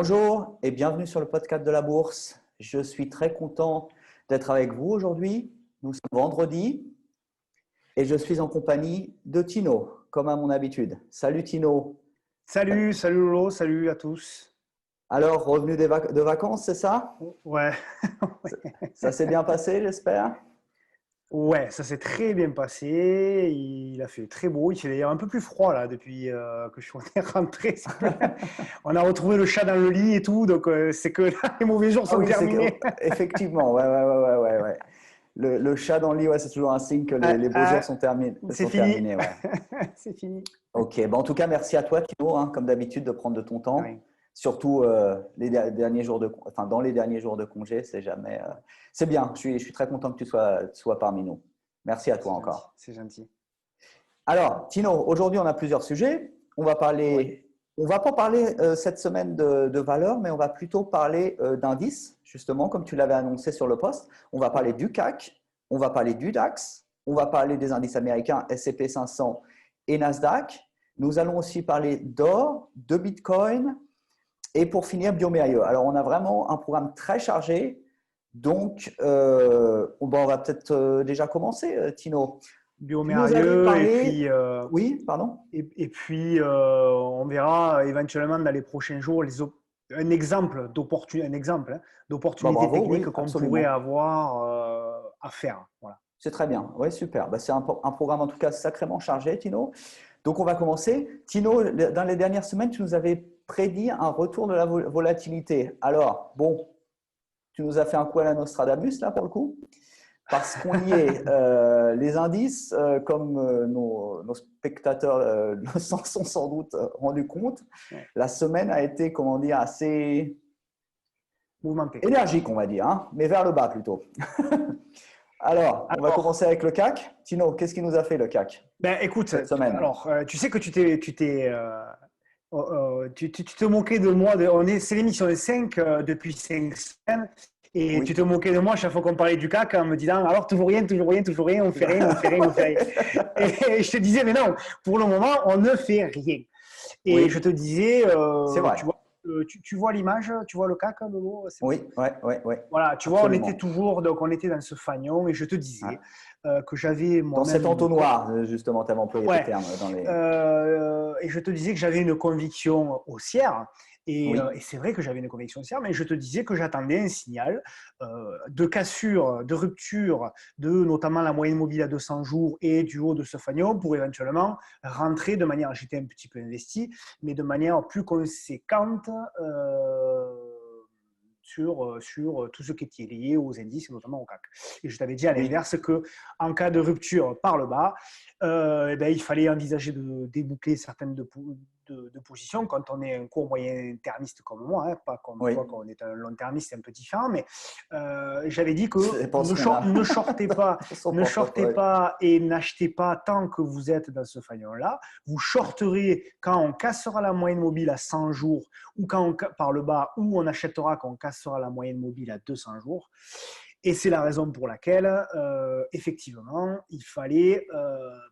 Bonjour et bienvenue sur le podcast de la Bourse. Je suis très content d'être avec vous aujourd'hui. Nous sommes vendredi et je suis en compagnie de Tino, comme à mon habitude. Salut Tino. Salut Lolo, salut à tous. Alors, revenu de vacances, c'est ça? Ouais, Ça s'est bien passé, j'espère? ouais, ça s'est très bien passé. Il a fait très beau. Il fait d'ailleurs un peu plus froid là depuis que je suis rentré. On a retrouvé le chat dans le lit et tout, donc c'est que là, les mauvais jours Ah sont oui, terminés. effectivement, ouais. Le chat dans le lit, ouais, c'est toujours un signe que les beaux jours sont C'est fini. terminés, ouais. C'est fini. Ok, bon, en tout cas, merci à toi, Tino, comme d'habitude, de prendre de ton De temps. rien. Surtout derniers jours enfin, dans les derniers jours de congé, c'est jamais. C'est bien. Je suis très content que tu sois parmi nous. Merci à toi C'est gentil. encore. C'est gentil. Alors, Tino, aujourd'hui, on a plusieurs sujets. On va Ouais. parler. On va pas parler cette semaine de valeur, mais on va plutôt parler d'indices, justement, comme tu l'avais annoncé sur le post. On va parler Ouais. du CAC, on va parler du DAX, on va parler des indices américains S&P 500 et Nasdaq. Nous allons aussi parler d'or, de Bitcoin et pour finir, Biomérieux. Alors, on a vraiment un programme très chargé. Donc, on va peut-être déjà commencer, Tino. Tu nous avais Biomérieux et parlé. puis Oui, pardon. On verra éventuellement dans les prochains jours un exemple Bah, d'opportunité bravo, technique oui, qu'on pourrait absolument. avoir à faire. Voilà. C'est très bien. Oui, super. Bah, c'est un programme en tout cas sacrément chargé, Tino. Donc, on va commencer. Tino, dans les dernières semaines, tu nous avais prédit un retour de la volatilité. Alors, bon, tu nous as fait un coup à la Nostradamus, là, pour le coup. Parce qu'on y est. Les indices, comme nos spectateurs s'en sont sans doute rendus compte, Ouais. la semaine a été, comment dire, assez Mouvementé. énergique, on va dire, hein, mais vers le bas plutôt. Alors, on va Alors, commencer avec le CAC. Tino, qu'est-ce qui nous a fait le CAC ben écoute, cette semaine? tu sais que tu te moquais de moi. C'est l'émission de 5 depuis 5 semaines. Et tu Oui. te moquais de moi chaque fois qu'on parlait du CAC en me disant alors toujours rien, toujours rien, toujours rien, on fait rien, on fait rien, on fait rien. Et je te disais, mais non, pour le moment, on ne fait rien. Et je Oui, te disais, c'est vrai. tu vois l'image, tu vois le CAC, Lolo, c'est bon. Oui, ouais, Voilà, tu vois, absolument. donc on était dans ce fanion et je te disais Ouais. que j'avais Dans cet moi-même entonnoir, justement, tu avais employé le ouais, terme dans les… et je te disais que j'avais une conviction haussière. Oui, Et c'est vrai que j'avais une conviction haussière, mais je te disais que j'attendais un signal de cassure, de rupture de notamment la moyenne mobile à 200 jours et du haut de ce fanion pour éventuellement rentrer de manière, j'étais un petit peu investi, mais de manière plus conséquente sur tout ce qui était lié aux indices, notamment au CAC. Et je t'avais dit à oui. l'inverse qu'en cas de rupture par le bas, il fallait envisager de déboucler certaines de positions quand on est un court moyen termiste comme moi, hein, pas comme Oui, toi quand on est un long termiste, c'est un peu différent, mais j'avais dit que ça dépend ce qu'on a ne shortez pas, dans son ne shortez portefeuille. pas et n'achetez pas tant que vous êtes dans ce fanion-là. Vous shorterez quand on cassera la moyenne mobile à 100 jours ou par le bas, ou on achètera quand on cassera la moyenne mobile à 200 jours. Et c'est la raison pour laquelle, effectivement, il fallait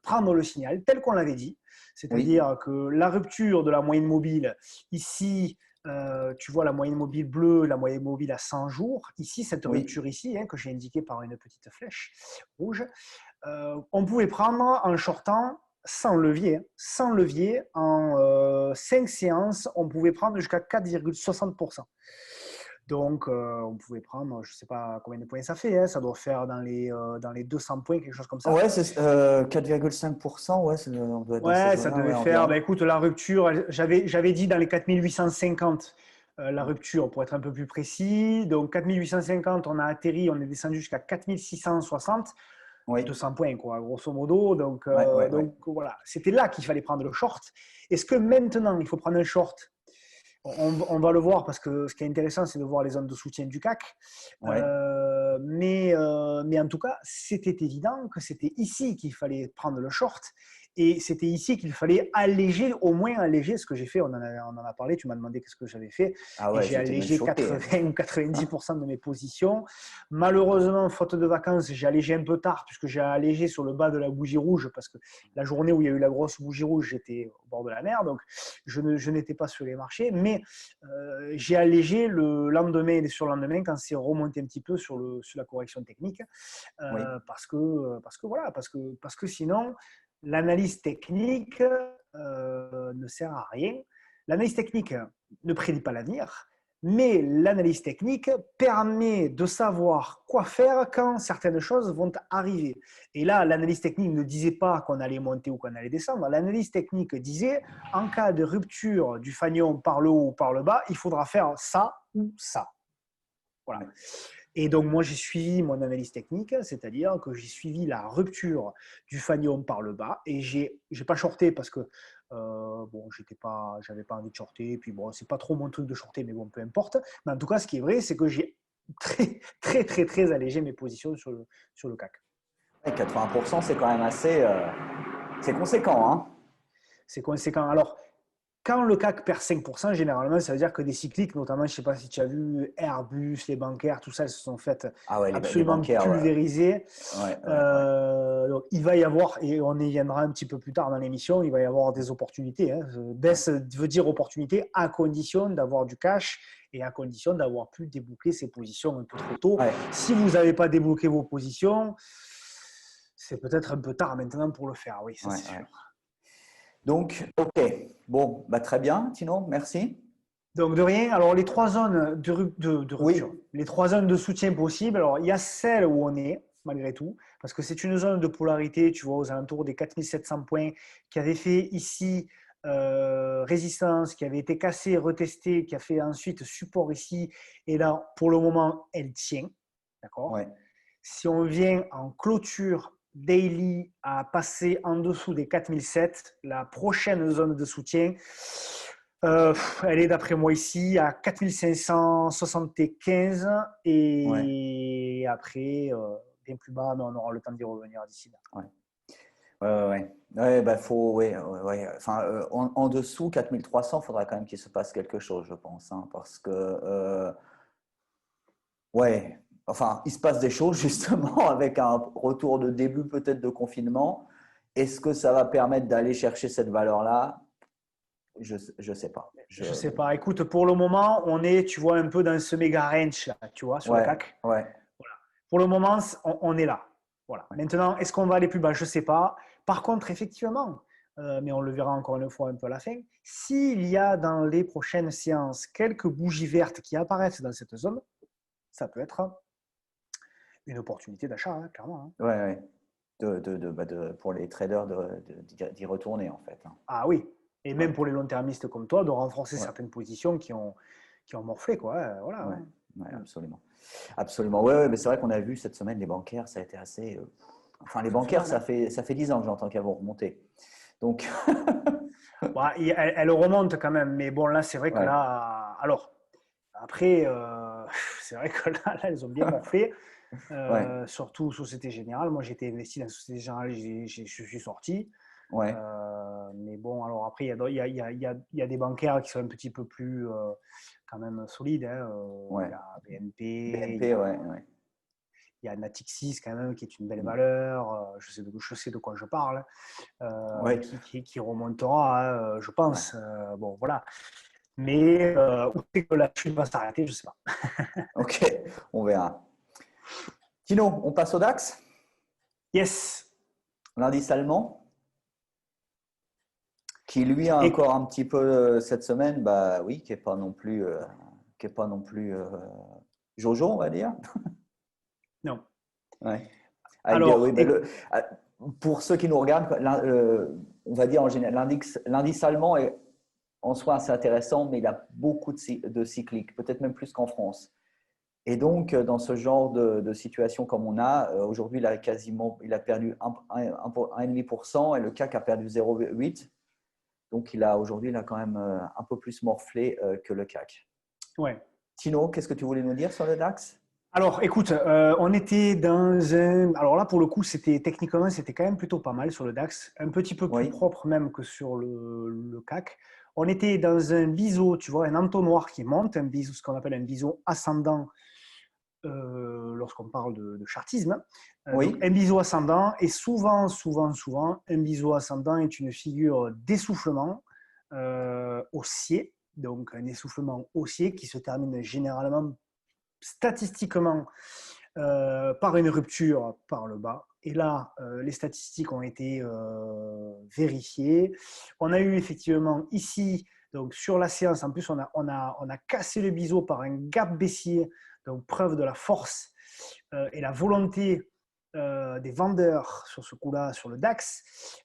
prendre le signal tel qu'on l'avait dit, Oui, c'est-à-dire que la rupture de la moyenne mobile, ici, tu vois la moyenne mobile bleue, la moyenne mobile à 100 jours, ici, cette oui. rupture ici, hein, que j'ai indiquée par une petite flèche rouge, on pouvait prendre en shortant sans levier, en 5 séances, on pouvait prendre jusqu'à 4,60%. Donc, on pouvait prendre, je ne sais pas combien de points ça fait, hein, ça doit faire dans les 200 points, quelque chose comme ça. Ouais, c'est 4,5%. Ouais, on doit être dans ces Ouais, ça eaux-là, devait ouais, faire, environ. écoute, la rupture, j'avais dit dans les 4850 la rupture pour être un peu plus précis. Donc 4850, on a atterri, on est descendu jusqu'à 4660, Oui, 200 points, quoi, grosso modo. ouais. Donc voilà, c'était là qu'il fallait prendre le short. Est-ce que maintenant, il faut prendre un short? On va le voir parce que ce qui est intéressant, c'est de voir les zones de soutien du CAC. Ouais. Mais en tout cas, c'était évident que c'était ici qu'il fallait prendre le short Et c'était ici qu'il fallait alléger, au moins alléger ce que j'ai fait. On en a parlé, tu m'as demandé qu'est-ce que j'avais fait. Ah Et ouais, j'ai j'étais même allégé choqué. 80 ou 90% de mes positions. Malheureusement, faute de vacances, j'ai allégé un peu tard puisque j'ai allégé sur le bas de la bougie rouge parce que la journée où il y a eu la grosse bougie rouge, j'étais au bord de la mer. Donc, je n'étais pas sur les marchés. Mais j'ai allégé le lendemain et le surlendemain quand c'est remonté un petit peu sur la correction technique. Oui, Parce que sinon, l'analyse technique ne sert à rien. L'analyse technique ne prédit pas l'avenir, mais l'analyse technique permet de savoir quoi faire quand certaines choses vont arriver. Et là, l'analyse technique ne disait pas qu'on allait monter ou qu'on allait descendre. L'analyse technique disait, en cas de rupture du fanion par le haut ou par le bas, il faudra faire ça ou ça. Voilà. oui. Et donc, moi, j'ai suivi mon analyse technique, c'est-à-dire que j'ai suivi la rupture du fanion par le bas et j'ai pas shorté parce que bon, j'avais pas envie de shorter. Et puis bon, c'est pas trop mon truc de shorter, mais bon, peu importe. Mais en tout cas, ce qui est vrai, c'est que j'ai très allégé mes positions sur le CAC. Et 80%, c'est quand même assez, c'est conséquent, hein. C'est conséquent. Alors, quand le CAC perd 5%, généralement, ça veut dire que des cycliques, notamment, je ne sais pas si tu as vu Airbus, les bancaires, tout ça, elles se sont faites Ah ouais, les absolument bancaires, pulvérisées. ouais. Donc, il va y avoir, et on y viendra un petit peu plus tard dans l'émission, il va y avoir des opportunités. Hein. Baisse veut dire opportunité à condition d'avoir du cash et à condition d'avoir pu débloquer ses positions un peu trop tôt. Ouais. Si vous n'avez pas débloqué vos positions, c'est peut-être un peu tard maintenant pour le faire, oui, ça Ouais, c'est ouais. sûr. Donc, ok. Bon, bah, très bien, Tino, merci. Donc de rien. Alors les trois zones de rupture, Oui, les trois zones de soutien possibles. Alors il y a celle où on est malgré tout, parce que c'est une zone de polarité, tu vois, aux alentours des 4700 points, qui avait fait ici résistance, qui avait été cassée, retestée, qui a fait ensuite support ici, et là pour le moment elle tient, d'accord. ouais. Si on vient en clôture daily à passer en dessous des 4007, la prochaine zone de soutien, elle est d'après moi ici à 4575 Ouais, et après bien plus bas, mais on aura le temps d'y revenir d'ici là. ouais. Ouais. Ouais, bah, faut, ouais. Enfin, en dessous, 4300, il faudra quand même qu'il se passe quelque chose, je pense, hein, parce que, ouais, enfin, il se passe des choses justement avec un retour de début peut-être de confinement. Est-ce que ça va permettre d'aller chercher cette valeur-là? Je sais pas. Je sais pas. Écoute, pour le moment, on est, tu vois, un peu dans ce méga range là, tu vois, sur le Ouais, CAC. ouais, Voilà. Pour le moment, on est là. Voilà. ouais. Maintenant, est-ce qu'on va aller plus bas? Je ne sais pas. Par contre, effectivement, mais on le verra encore une fois un peu à la fin, s'il y a dans les prochaines séances quelques bougies vertes qui apparaissent dans cette zone, ça peut être une opportunité d'achat, hein, clairement. Hein. Ouais. Pour les traders d'y retourner, en fait, hein. Ah oui, et Ouais, même pour les long-termistes comme toi, de renforcer ouais, certaines positions qui ont morflé. Quoi. Voilà. ouais, Hein. ouais, absolument. Absolument. Ouais, mais c'est vrai qu'on a vu cette semaine les bancaires, ça a été assez. Enfin, les Ça fait bancaires, mal. Hein. ça fait 10 ans que j'entends qu'elles vont remonter. Donc, Bah, elle remonte quand même, mais bon, là, c'est vrai que ouais, là. Alors, après, c'est vrai que là, elles ont bien morflé. ouais, Surtout Société Générale. Moi, j'étais investi dans Société Générale, je suis sorti. ouais, Mais bon, alors après, il y a des bancaires qui sont un petit peu plus quand même solides. Hein. Il ouais. y a BNP, BNP, ouais. il y a Natixis quand même, qui est une belle Mm. valeur. Je sais de quoi je parle. Ouais, Qui remontera, hein, je ouais. pense. Bon, voilà. Mais où c'est que la chute va s'arrêter, je ne sais pas. Ok, on verra. Tino, on passe au DAX, Yes. l'indice allemand, qui lui a Et, encore un petit peu cette semaine, bah oui, qui est pas non plus, Jojo, on va dire. non. Ouais. Avec oui, Alors, pour ceux qui nous regardent, on va dire en général, l'indice allemand est en soi assez intéressant, mais il a beaucoup de cycliques, peut-être même plus qu'en France. Et donc, dans ce genre de situation comme on a, aujourd'hui, il a perdu 1,5% et le CAC a perdu 0,8%. Donc, aujourd'hui, il a quand même un peu plus morflé que le CAC. ouais. Tino, qu'est-ce que tu voulais nous dire sur le DAX? Alors, écoute, on était dans un. Alors là, pour le coup, techniquement, c'était quand même plutôt pas mal sur le DAX, un petit peu plus Oui, propre même que sur le CAC. On était dans un biseau, tu vois, un entonnoir qui monte, un biseau, ce qu'on appelle un biseau ascendant lorsqu'on parle de chartisme. Donc, oui, un biseau ascendant, et souvent, un biseau ascendant est une figure d'essoufflement haussier, donc un essoufflement haussier qui se termine généralement statistiquement par une rupture par le bas. Et là, les statistiques ont été vérifiées. On a eu effectivement ici, donc sur la séance, en plus, on a cassé le biseau par un gap baissier, donc preuve de la force et la volonté des vendeurs sur ce coup-là, sur le DAX.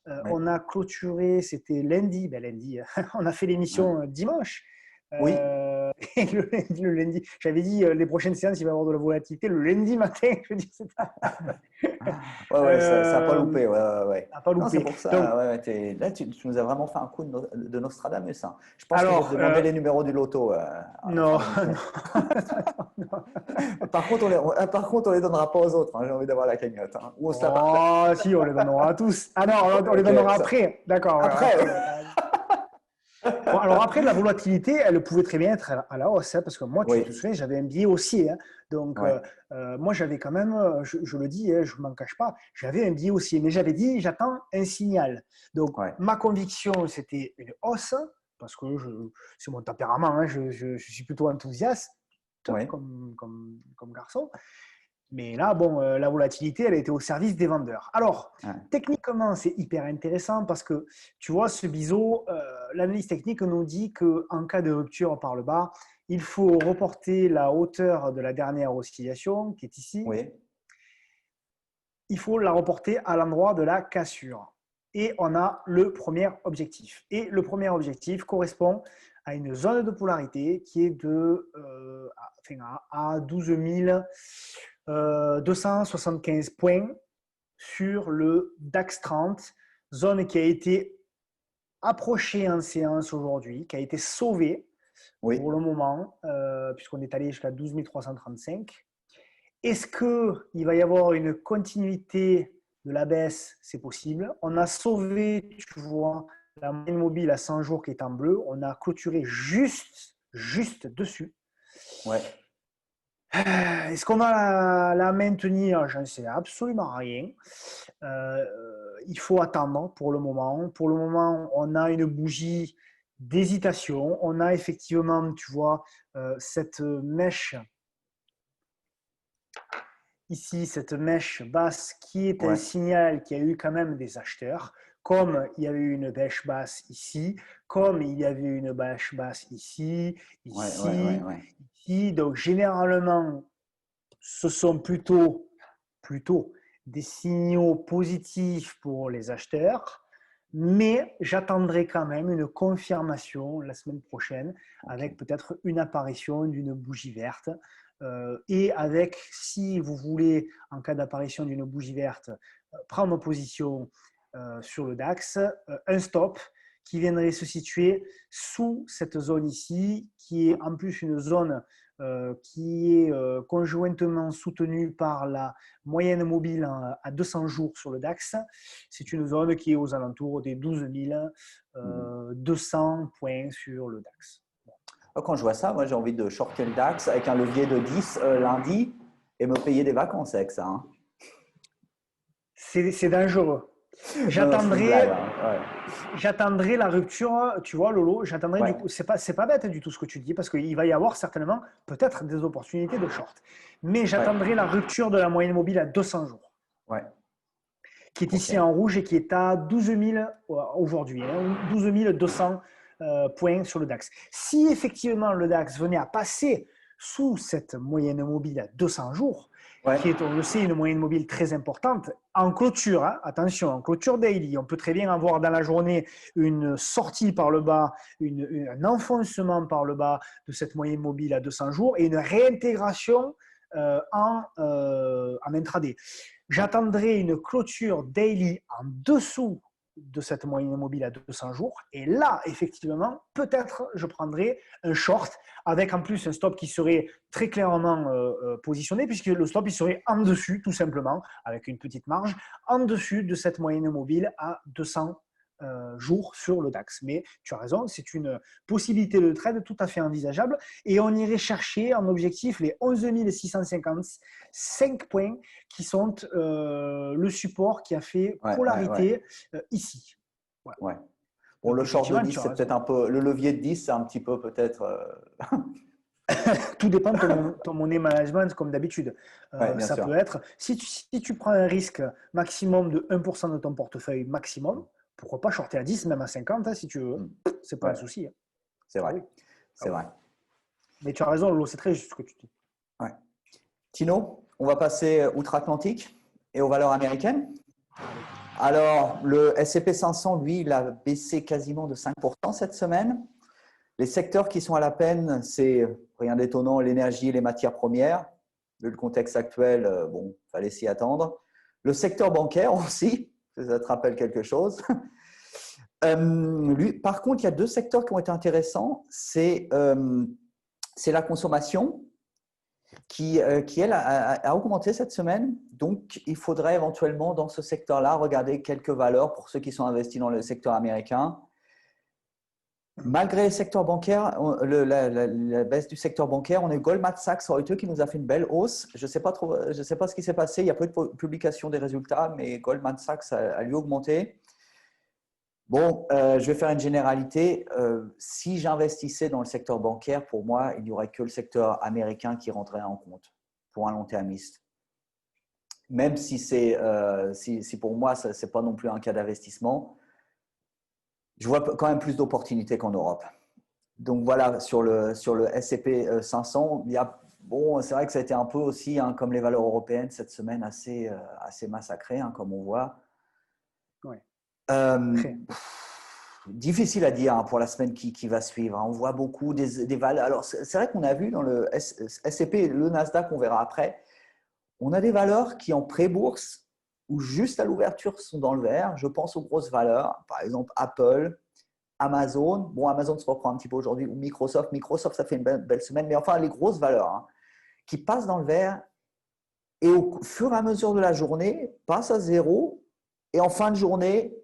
oui, On a clôturé, c'était lundi, lundi, on a fait l'émission dimanche. oui. Et le lundi, j'avais dit les prochaines séances, il va y avoir de la volatilité le lundi matin. Je veux dire, c'est pas. Ouais, ouais, ça n'a pas Euh, loupé. Ouais, ouais, ouais. à pas Non, c'est louper. pour Donc, ça. Ouais, ouais, là, tu nous as vraiment fait un coup de Nostradamus, hein. Je pense que je vais te alors, demander les numéros du loto à la fin non, de l'émission. non. Par contre, on les donnera pas aux autres, hein. J'ai envie d'avoir la cagnotte, hein. Ou on se la partage. Oh, si, on les donnera à tous. Ah non, on les Ok, donnera après. D'accord, ouais, après. après, d'accord. Bon, alors après, la volatilité, elle pouvait très bien être à la hausse, hein, parce que moi, tu te Oui, souviens, j'avais un billet haussier, hein. Donc, ouais, moi, j'avais quand même, je le dis, hein, je ne m'en cache pas, j'avais un billet haussier, mais j'avais dit, j'attends un signal. Donc, ouais, ma conviction, c'était une hausse, parce que c'est mon tempérament, hein, je suis plutôt enthousiaste ouais, comme garçon. Mais là, bon, la volatilité, elle a été au service des vendeurs. Alors, ouais. techniquement, c'est hyper intéressant parce que, tu vois, ce biseau, l'analyse technique nous dit qu'en cas de rupture par le bas, il faut reporter la hauteur de la dernière oscillation, qui est ici. Oui, Il faut la reporter à l'endroit de la cassure. Et on a le premier objectif. Et le premier objectif correspond à une zone de polarité qui est à 12 275 points sur le DAX 30, zone qui a été approchée en séance aujourd'hui, qui a été sauvée pour oui. le moment, puisqu'on est allé jusqu'à 12 335. Est-ce qu'il va y avoir une continuité de la baisse? C'est possible. On a sauvé, tu vois, la moyenne mobile à 100 jours qui est en bleu. On a clôturé juste dessus. Ouais. Est-ce qu'on va la maintenir? J'en sais absolument rien. Euh, il faut attendre pour le moment. Pour le moment, on a une bougie d'hésitation. On a effectivement, tu vois, cette mèche ici, cette mèche basse qui est un Ouais, signal qu'il y a eu quand même des acheteurs, comme il y avait eu une mèche basse ici, comme il y avait une mèche basse ici, ouais, ouais, ouais, ici, ouais. ici. Donc, généralement, ce sont plutôt des signaux positifs pour les acheteurs, mais j'attendrai quand même une confirmation la semaine prochaine Ok. avec peut-être une apparition d'une bougie verte. Et avec, si vous voulez, en cas d'apparition d'une bougie verte, prendre position sur le DAX, un stop qui viendrait se situer sous cette zone ici, qui est en plus une zone qui est conjointement soutenue par la moyenne mobile à 200 jours sur le DAX. C'est une zone qui est aux alentours des 12 Mhm. 200 points sur le DAX. Quand je vois ça, moi j'ai envie de shorter le DAX avec un levier de 10 lundi et me payer des vacances avec ça, hein. C'est dangereux. Non, non, c'est une blague, J'attendrai, hein. j'attendrai la rupture, tu vois, Lolo, j'attendrai Ouais, du coup, c'est pas bête du tout ce que tu dis, parce qu'il va y avoir certainement peut-être des opportunités de short. Mais ouais, j'attendrai la rupture de la moyenne mobile à 200 jours, ouais. qui est Ok. ici en rouge et qui est à 12 000 aujourd'hui, hein, 12 200 points sur le DAX. Si effectivement le DAX venait à passer sous cette moyenne mobile à 200 jours, Ouais. qui est, on le sait, une moyenne mobile très importante, en clôture, hein, attention, en clôture daily, on peut très bien avoir dans la journée une sortie par le bas, un enfoncement par le bas de cette moyenne mobile à 200 jours et une réintégration en intraday. Ouais. J'attendrai une clôture daily en dessous de cette moyenne mobile à 200 jours. Et là, effectivement, peut-être je prendrais un short avec en plus un stop qui serait très clairement positionné, puisque le stop il serait en dessus, tout simplement, avec une petite marge, en dessus de cette moyenne mobile à 200 jours sur le DAX. Mais tu as raison, c'est une possibilité de trade tout à fait envisageable. Et on irait chercher en objectif les 11 655 points qui sont le support qui a fait polarité ici. Voilà. Ouais. Bon, le short de 10, c'est peut-être un peu. Le levier de 10, c'est un petit peu peut-être. Tout dépend de ton money management, comme d'habitude. Ça peut être. Si tu prends un risque maximum de 1% de ton portefeuille maximum, pourquoi pas shorter à 10, même à 50, si tu veux. C'est pas un souci. C'est vrai. C'est vrai. Mais tu as raison, Lolo, c'est très juste ce que tu dis. Ouais. Tino, on va passer outre-Atlantique et aux valeurs américaines. Alors, le S&P 500, lui, il a baissé quasiment de 5% cette semaine. Les secteurs qui sont à la peine, c'est rien d'étonnant, l'énergie et les matières premières. Vu le contexte actuel, bon, il fallait s'y attendre. Le secteur bancaire aussi, ça te rappelle quelque chose. Par contre, il y a deux secteurs qui ont été intéressants. C'est la consommation qui elle, a augmenté cette semaine. Donc, il faudrait éventuellement, dans ce secteur-là, regarder quelques valeurs pour ceux qui sont investis dans le secteur américain. Malgré le secteur bancaire, la baisse du secteur bancaire, on a eu Goldman Sachs Reuters qui nous a fait une belle hausse. Je ne sais pas ce qui s'est passé. Il y a peu de publication des résultats, mais Goldman Sachs a lui augmenté. Bon, je vais faire une généralité. Si j'investissais dans le secteur bancaire, pour moi, il n'y aurait que le secteur américain qui rentrerait en compte pour un long-termiste. Même si si pour moi, ce n'est pas non plus un cas d'investissement, je vois quand même plus d'opportunités qu'en Europe. Donc voilà, sur le S&P 500, c'est vrai que ça a été un peu aussi, comme les valeurs européennes, cette semaine assez massacrée, comme on voit. Ouais. Difficile à dire pour la semaine qui va suivre. On voit beaucoup des valeurs. Alors, c'est vrai qu'on a vu dans le S&P et le Nasdaq, on verra après, on a des valeurs qui en pré-bourse ou juste à l'ouverture sont dans le vert. Je pense aux grosses valeurs, par exemple Apple, Amazon. Bon, Amazon se reprend un petit peu aujourd'hui, ou Microsoft. Microsoft, ça fait une belle semaine, mais enfin, les grosses valeurs qui passent dans le vert et au fur et à mesure de la journée, passent à zéro et en fin de journée,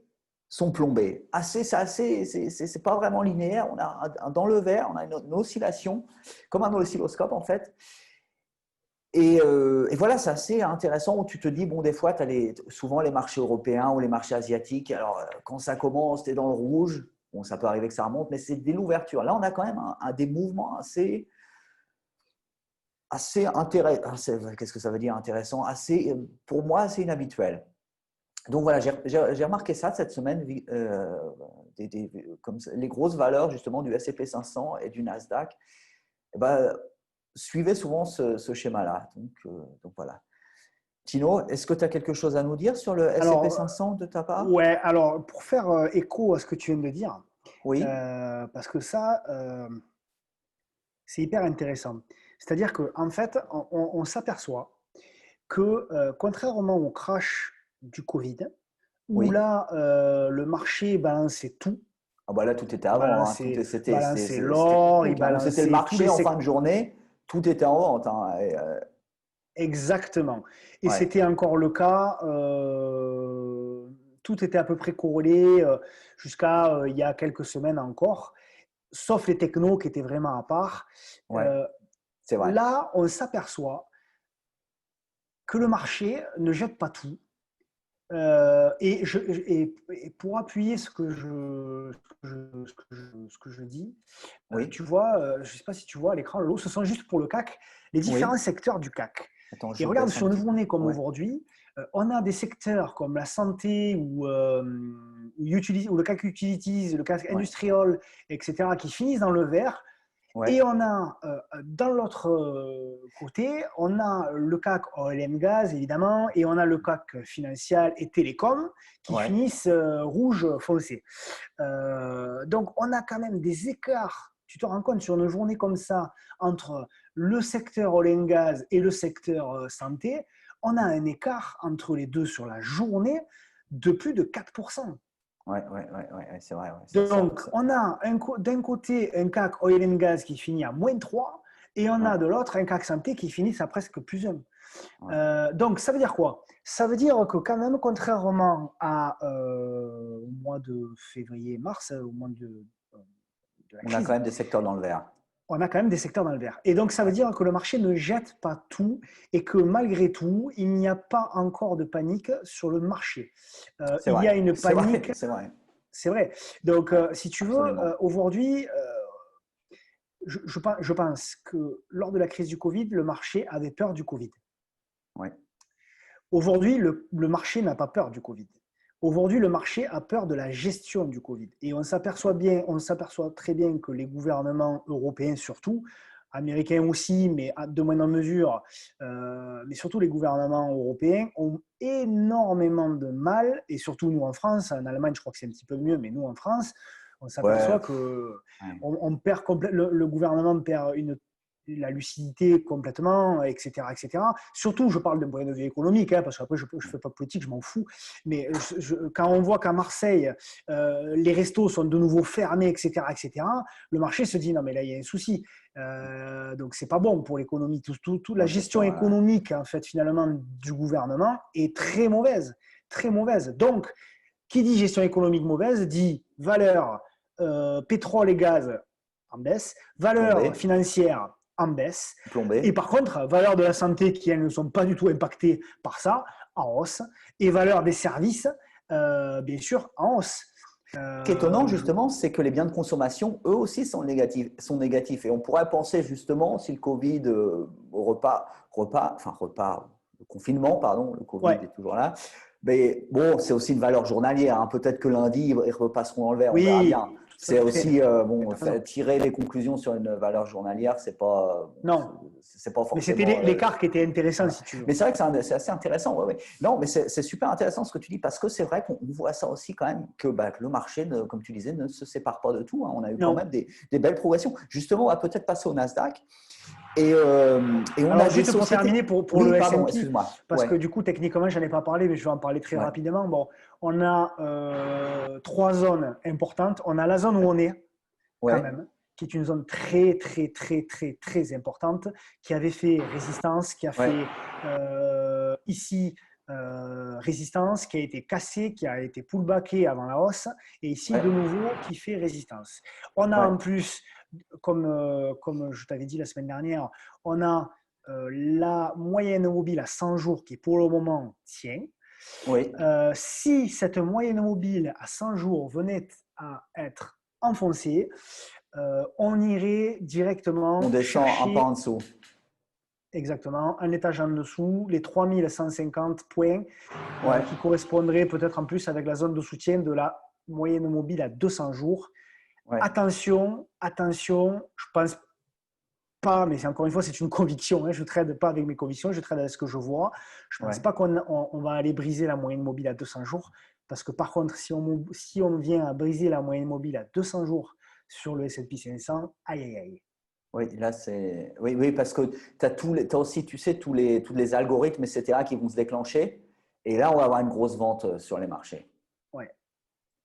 sont plombées. C'est pas vraiment linéaire. On a dans le vert, on a une oscillation, comme un oscilloscope en fait. Et voilà, c'est assez intéressant où tu te dis, bon, des fois, tu as souvent les marchés européens ou les marchés asiatiques. Alors, quand ça commence, tu es dans le rouge. Bon, ça peut arriver que ça remonte, mais c'est dès l'ouverture. Là, on a quand même des mouvements assez intéressants. Qu'est-ce que ça veut dire intéressant? Pour moi, assez inhabituel. Donc voilà, j'ai remarqué ça cette semaine, comme les grosses valeurs justement du S&P 500 et du Nasdaq. Suivez souvent ce schéma-là. Donc voilà. Tino, est-ce que tu as quelque chose à nous dire sur le S&P 500 de ta part? Ouais, alors pour faire écho à ce que tu viens de dire, oui. Parce que ça, c'est hyper intéressant. C'est-à-dire qu'en fait, on s'aperçoit que contrairement au crash du Covid, où là, le marché balançait tout. Là, tout était avant. Balançait l'or, il balançait c'était le marché en fin de journée. Tout était en vente. Exactement. Et c'était encore le cas. Tout était à peu près corrélé jusqu'à il y a quelques semaines encore, sauf les technos qui étaient vraiment à part. C'est vrai. Là, on s'aperçoit que le marché ne jette pas tout. Et pour appuyer ce que je dis, tu vois, je ne sais pas si tu vois à l'écran, Lolo, ce sont juste pour le CAC, les différents secteurs du CAC. Et regarde, sur une journée comme aujourd'hui, on a des secteurs comme la santé ou le CAC Utilities, le CAC Industrial, etc., qui finissent dans le vert. Et on a, dans l'autre côté, on a le CAC Oil and Gas, évidemment, et on a le CAC Financial et Télécom qui finissent rouge foncé. Donc, on a quand même des écarts, tu te rends compte, sur une journée comme ça, entre le secteur Oil and Gas et le secteur santé, on a un écart entre les deux sur la journée de plus de 4%. C'est vrai. Donc, on a d'un côté un CAC Oil and Gas qui finit à -3 et on a de l'autre un CAC Santé qui finit à presque +1. Donc, ça veut dire quoi? Ça veut dire que quand même, contrairement au mois de février-mars, au mois de la On a crise, quand même des secteurs dans le vert. on a quand même des secteurs dans le vert. Et donc, ça veut dire que le marché ne jette pas tout et que malgré tout, il n'y a pas encore de panique sur le marché. Il y a une panique. C'est vrai. C'est vrai. Donc, si tu veux, aujourd'hui, je pense que lors de la crise du Covid, le marché avait peur du Covid. Ouais. Aujourd'hui, le marché n'a pas peur du Covid. Aujourd'hui, le marché a peur de la gestion du Covid. Et on s'aperçoit très bien que les gouvernements européens surtout, américains aussi, mais de moindre mesure, mais surtout les gouvernements européens ont énormément de mal, et surtout nous en France, en Allemagne je crois que c'est un petit peu mieux, mais nous en France, on s'aperçoit que on perd le gouvernement perd la lucidité complètement, etc., etc. Surtout, je parle d'un point de vue économique, parce qu'après, je ne fais pas de politique, je m'en fous. Mais quand on voit qu'à Marseille, les restos sont de nouveau fermés, etc., etc., le marché se dit, non, mais là, il y a un souci. Donc, ce n'est pas bon pour l'économie. Toute la gestion économique, en fait, finalement, du gouvernement est très mauvaise. Très mauvaise. Donc, qui dit gestion économique mauvaise, dit valeur pétrole et gaz en baisse, valeur financière en baisse. Et par contre, valeurs de la santé qui, elles, ne sont pas du tout impactées par ça, en hausse. Et valeurs des services, bien sûr, en hausse. Ce qui est étonnant, justement, c'est que les biens de consommation, eux aussi, sont négatifs. Et on pourrait penser, justement, si le Covid le confinement, pardon, le Covid est toujours là. Mais bon, c'est aussi une valeur journalière. Peut-être que lundi, ils repasseront dans le vert, on verra bien. C'est aussi tirer les conclusions sur une valeur journalière, c'est pas. Non. C'est pas forcément. Mais c'était l'écart qui était intéressant, si tu veux. Mais c'est vrai que c'est assez intéressant. Non, mais c'est super intéressant ce que tu dis parce que c'est vrai qu'on voit ça aussi quand même que le marché, comme tu disais, ne se sépare pas de tout. On a eu quand même des belles progressions. Justement, on va peut-être passer au Nasdaq. Et on a juste pour terminer pour le S&P, parce que du coup, techniquement, je n'en ai pas parlé, mais je vais en parler très rapidement. Bon, on a 3 zones importantes. On a la zone où on est, quand même, qui est une zone très, très, très, très, très importante, qui avait fait résistance, qui a fait ici résistance, qui a été cassée, qui a été pullbacké avant la hausse, et ici, de nouveau, qui fait résistance. On a en plus, comme je t'avais dit la semaine dernière, on a la moyenne mobile à 100 jours qui, pour le moment, tient. Si cette moyenne mobile à 100 jours venait à être enfoncée, on irait directement. On descend un pas en dessous. Exactement, un étage en dessous, les 3150 points qui correspondraient peut-être en plus avec la zone de soutien de la moyenne mobile à 200 jours. Attention, je pense pas, mais encore une fois, c'est une conviction. Je ne trade pas avec mes convictions, je trade avec ce que je vois. Je ne pense pas qu'on va aller briser la moyenne mobile à 200 jours. Parce que par contre, si on vient à briser la moyenne mobile à 200 jours sur le S&P 500, aïe, aïe, aïe. Oui, là, c'est. Oui, parce que tu as aussi, tu sais, tous les algorithmes, etc., qui vont se déclencher. Et là, on va avoir une grosse vente sur les marchés.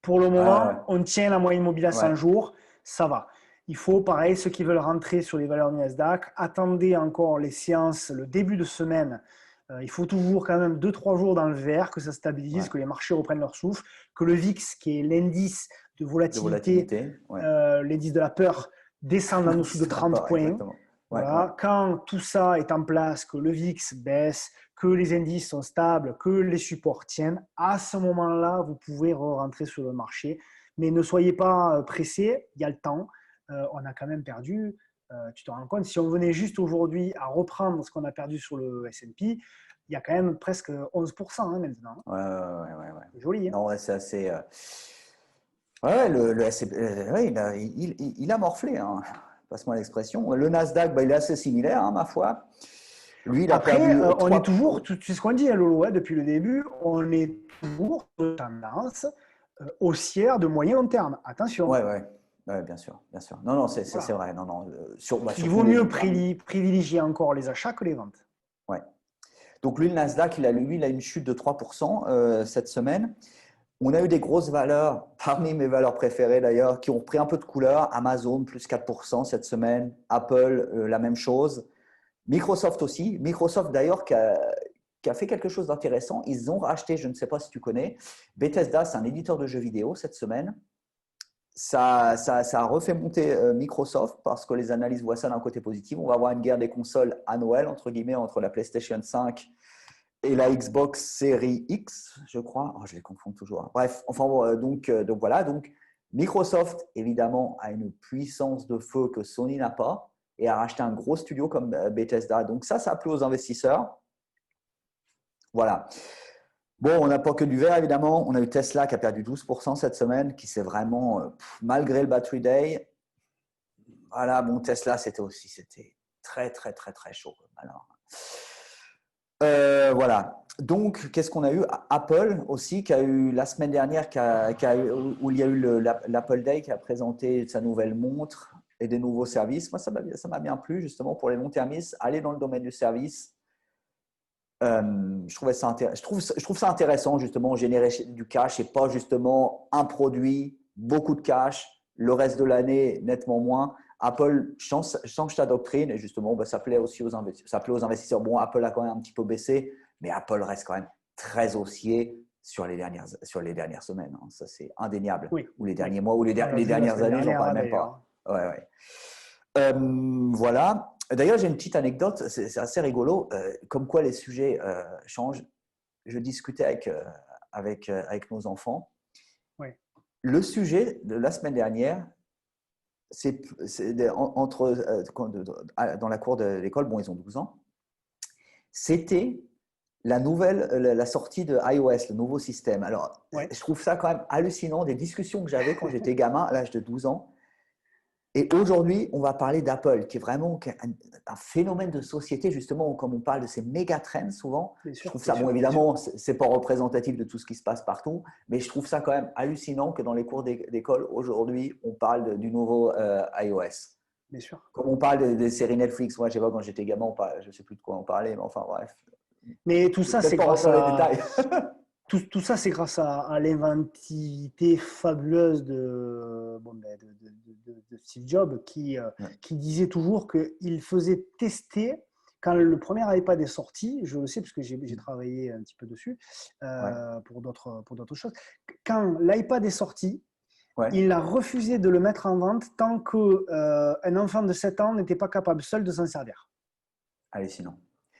Pour le moment, on tient la moyenne mobile à 100 jours, ça va. Il faut, pareil, ceux qui veulent rentrer sur les valeurs du Nasdaq, attendez encore les séances, le début de semaine. Il faut toujours quand même 2-3 jours dans le vert, que ça stabilise, que les marchés reprennent leur souffle, que le VIX, qui est l'indice de volatilité, l'indice de la peur, descende en dessous de 30 points. Voilà. Quand tout ça est en place, que le VIX baisse, que les indices sont stables, que les supports tiennent, à ce moment-là, vous pouvez rentrer sur le marché. Mais ne soyez pas pressés, il y a le temps. On a quand même perdu, tu te rends compte, si on venait juste aujourd'hui à reprendre ce qu'on a perdu sur le S&P, il y a quand même presque 11% maintenant. C'est joli. Non, c'est assez. Le S&P, il a morflé. Passe-moi l'expression. Le Nasdaq, il est assez similaire, ma foi. Lui, il a perdu on est toujours, tu sais ce qu'on dit, Lolo, depuis le début, on est toujours de tendance haussière de moyen long terme. Attention. Oui, bien sûr. Non, c'est vrai. Il vaut mieux privilégier encore les achats que les ventes. Donc, lui, le Nasdaq, il a une chute de 3% cette semaine. On a eu des grosses valeurs, parmi mes valeurs préférées d'ailleurs, qui ont pris un peu de couleur. Amazon, plus 4% cette semaine. Apple, la même chose. Microsoft aussi. Microsoft d'ailleurs qui a fait quelque chose d'intéressant. Ils ont racheté, je ne sais pas si tu connais, Bethesda, c'est un éditeur de jeux vidéo cette semaine. Ça a refait monter Microsoft parce que les analystes voient ça d'un côté positif. On va avoir une guerre des consoles à Noël, entre guillemets, entre la PlayStation 5 et la Xbox Series X, je crois. Oh, je les confonds toujours. Bref, enfin, donc voilà. Donc, Microsoft, évidemment, a une puissance de feu que Sony n'a pas et a racheté un gros studio comme Bethesda. Donc, ça a plu aux investisseurs. Voilà. Bon, on n'a pas que du vert, évidemment. On a eu Tesla qui a perdu 12% cette semaine, qui s'est vraiment, malgré le Battery Day, voilà, bon, Tesla, c'était très, très, très, très chaud. Alors, voilà. Donc, qu'est-ce qu'on a eu? Apple aussi, qui a eu la semaine dernière, où il y a eu l'Apple Day, qui a présenté sa nouvelle montre et des nouveaux services. Moi, ça m'a bien plu, justement, pour les long-termistes, aller dans le domaine du service. Je trouve ça intéressant, justement, générer du cash et pas justement un produit, beaucoup de cash, le reste de l'année, nettement moins. Apple change ta doctrine et justement, ça plaît aussi aux investisseurs. Bon, Apple a quand même un petit peu baissé, mais Apple reste quand même très haussier sur les dernières semaines. Hein. Ça, c'est indéniable. Oui. Ou les derniers mois, ou les On l'a vu dernières années, j'en parle même pas. Ouais. Voilà. D'ailleurs, j'ai une petite anecdote, c'est assez rigolo, comme quoi les sujets changent. Je discutais avec nos enfants. Ouais. Le sujet de la semaine dernière, dans la cour de l'école, bon, ils ont 12 ans, c'était la sortie de iOS, le nouveau système. Alors, je trouve ça quand même hallucinant, des discussions que j'avais quand j'étais gamin, à l'âge de 12 ans. Et aujourd'hui, on va parler d'Apple, qui est vraiment un phénomène de société, justement, comme on parle de ces méga trends souvent. Je trouve ça, bon, évidemment, ce n'est pas représentatif de tout ce qui se passe partout, mais je trouve ça quand même hallucinant que dans les cours d'école, aujourd'hui, on parle du nouveau iOS. Bien sûr. Comme on parle des séries Netflix, moi, je sais pas, quand j'étais gamin, je ne sais plus de quoi on parlait, mais enfin, bref. Mais tout ça, c'est grâce à… les Tout ça, c'est grâce à l'inventivité fabuleuse de Steve Jobs qui disait toujours qu'il faisait tester, quand le premier iPad est sorti, je le sais parce que j'ai travaillé un petit peu dessus pour d'autres choses, quand l'iPad est sorti, il a refusé de le mettre en vente tant qu'un enfant de 7 ans n'était pas capable seul de s'en servir. Hallucinant.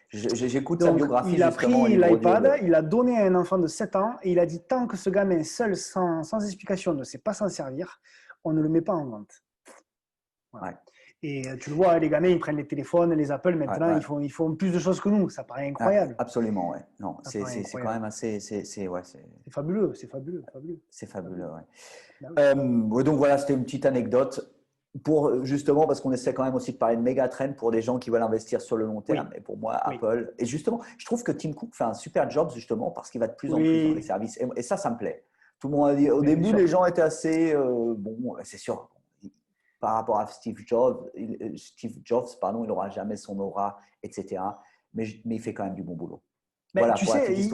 J'écoute Donc, sa biographie. il a justement, pris l'iPad, il a donné à un enfant de 7 ans et il a dit tant que ce gamin seul, sans explication, ne sait pas s'en servir, on ne le met pas en vente. Voilà. Ouais. Et tu le vois, les gamins, ils prennent les téléphones, les Apple, maintenant, ils font plus de choses que nous. Ça paraît incroyable. Absolument, ouais. Non, c'est quand même assez… C'est fabuleux, c'est fabuleux, ouais. Bah donc voilà, c'était une petite anecdote. Justement, parce qu'on essaie quand même aussi de parler de méga trend pour des gens qui veulent investir sur le long terme. Et pour moi, Apple. Et justement, je trouve que Tim Cook fait un super job, justement, parce qu'il va de plus en plus dans les services. Et ça me plaît. Tout le monde a dit, au début, les gens étaient assez. Bon, c'est sûr, par rapport à Steve Jobs, il n'aura jamais son aura, etc. Mais il fait quand même du bon boulot. Voilà, tu sais,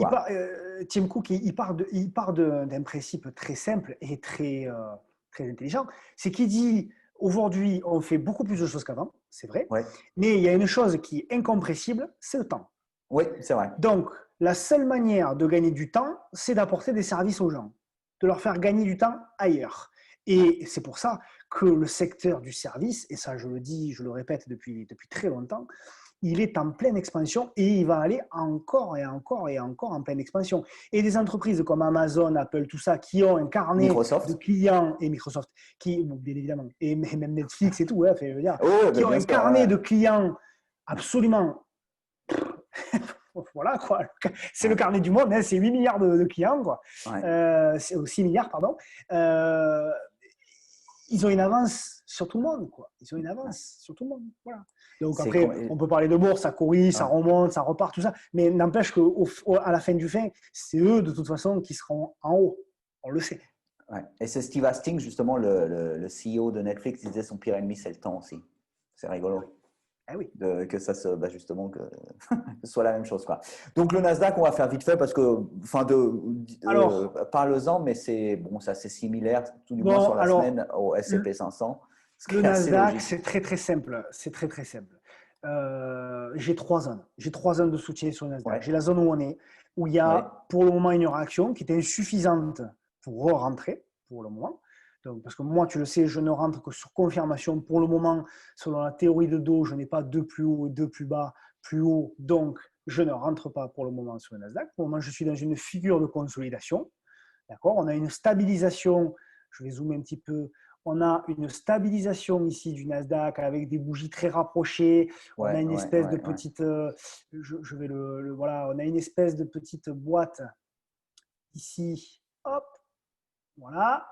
Tim Cook, il part d'un principe très simple et très intelligent. C'est qu'il dit. Aujourd'hui, on fait beaucoup plus de choses qu'avant, c'est vrai, mais il y a une chose qui est incompressible, c'est le temps. Oui, c'est vrai. Donc, la seule manière de gagner du temps, c'est d'apporter des services aux gens, de leur faire gagner du temps ailleurs. Et c'est pour ça que le secteur du service, et ça je le dis, je le répète depuis très longtemps, il est en pleine expansion et il va aller encore et encore et encore en pleine expansion. Et des entreprises comme Amazon, Apple, tout ça, qui ont un carnet de clients, et Microsoft, bien évidemment, et même Netflix et tout, je veux dire, qui ont un carnet de clients absolument… Voilà, quoi. C'est le carnet du monde, hein, c'est 8 milliards de clients, quoi. C'est 6 milliards, pardon. Ils ont une avance sur tout le monde, quoi. Ils ont une avance sur tout le monde, voilà. Donc après, on peut parler de bourse, ça corrige, ça remonte, ça repart, tout ça. Mais n'empêche qu'à la fin du fin, c'est eux, de toute façon, qui seront en haut. On le sait. Ouais. Et c'est Steve Hastings, justement, le CEO de Netflix, qui disait son pire ennemi, c'est le temps aussi. C'est rigolo. Eh oui. que ça se, justement, que ce soit la même chose, quoi. Donc, le Nasdaq, on va faire vite fait parce que, enfin, Alors, parle-en, mais c'est bon, ça c'est similaire, tout du moins bon, sur la alors, semaine au S&P 500, ce le qui est assez Nasdaq, logique. c'est très très simple. C'est très très simple. J'ai 3 zones. J'ai 3 zones de soutien sur le Nasdaq. Ouais, J'ai la zone où on est, où il y ouais, a pour le moment une réaction qui est insuffisante pour re-rentrer pour le moment. Donc, parce que moi, tu le sais, je ne rentre que sur confirmation. Pour le moment, selon la théorie de Dow, je n'ai pas deux plus haut et deux plus bas, plus haut. Donc, je ne rentre pas pour le moment sur le Nasdaq. Pour le moment, je suis dans une figure de consolidation. D'accord. On a une stabilisation. Je vais zoomer un petit peu. On a une stabilisation ici du Nasdaq avec des bougies très rapprochées. On a ouais, une ouais, espèce de ouais, ouais, petite, je vais voilà, on a une espèce de petite boîte ici. Hop, voilà.